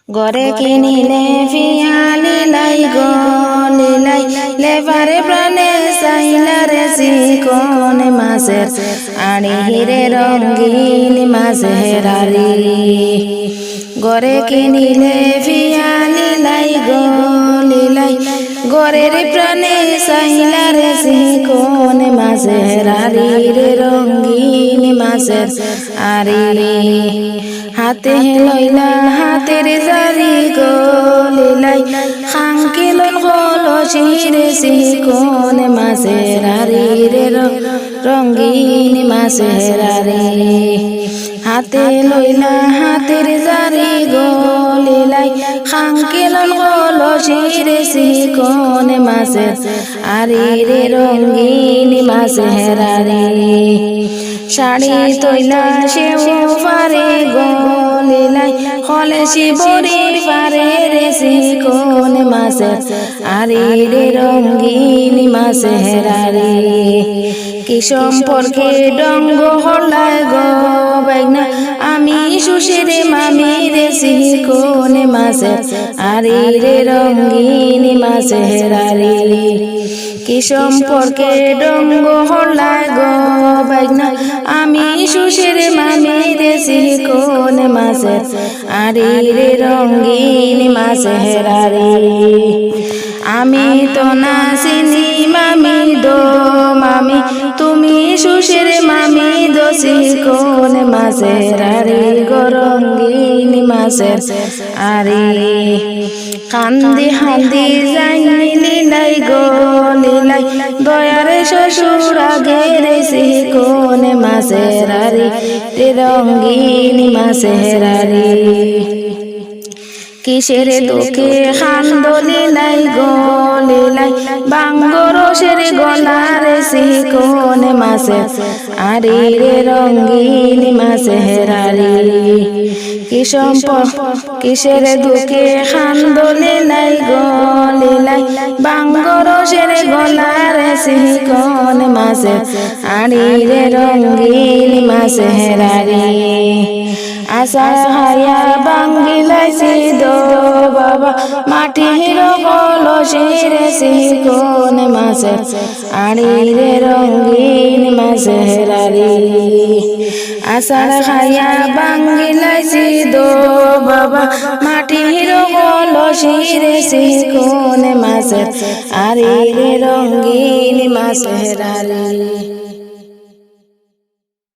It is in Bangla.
গরে কিনিলে ফিয়ালি লাই গলিলাই লেবারে প্রাণে সাইলারে চিকন মাছের আনি হিরে রঙিন মাছের আরি গরে কিনিলে ফিয়ালি লাই গলিলাই গরের প্রাণে সাইলারে চিকন মাছের আরি রে রঙিন মাছের আরি হাতে লইলা হাতের জারি গলিলাই খাঙ্কিলন কলসিরে চিকন মাছের আরি রে রঙিন মাছের আরি হাতে লইলা হাতের জারি গলিলাই খাঙ্কিলন কলসিরে চিকন মাছের আরি রে রঙিন মাছের আরি শাড়ি তৈলা সেও পারে গলিলাই কলসি বড়ি পারে রে চিকন মাছের আরি রে রঙিন মাছের আরি কি সম্পর্কে ডঙ্গ হলাই গো বাইনা আমি সুশিরে মামি রে চিকন মাছের আরি রে রঙিন মাছের আরি কি সম্পর্কে ডঙ্গ হলাই গো বাইনা আমি সুশিরে মামি রে চিকন মাছের আরি রে রঙিন মাছের আরি আমি তো না চিনি মামি দো মামি তুমি সুশিরে মামি দো চিকন মাছের আরি গো রঙিন মাছের আরি কান্দি হান্দি যাইলি লাই গলিলাই দয়ার শ্বশুর আগে রে চিকন মাছের আরি রে রঙিন মাছের আরি কিসের দুঃখে খান্দলিলাই গলিলাই বাঙ্গরসের গলার চিকন মাছের আরি রে রঙিন মাছের আরি কি সম্পর্ক কিসের দুঃখে খান্দলিলাই গলিলাই বাঙ্গরসের গলার চিকন মাছের আরি রে রঙিন মাছের আরি আষাঢ় হায়া বাঙ্গিলাইছি দো বাবা মাটির কলসিরে চিকন মাছের আরি রে রঙিন মাছের আরি আষাঢ় হায়া বাঙ্গিলাইছি দো বাবা মাটির কলসিরে চিকন মাছের আরি রে রঙিন মাছের আরি।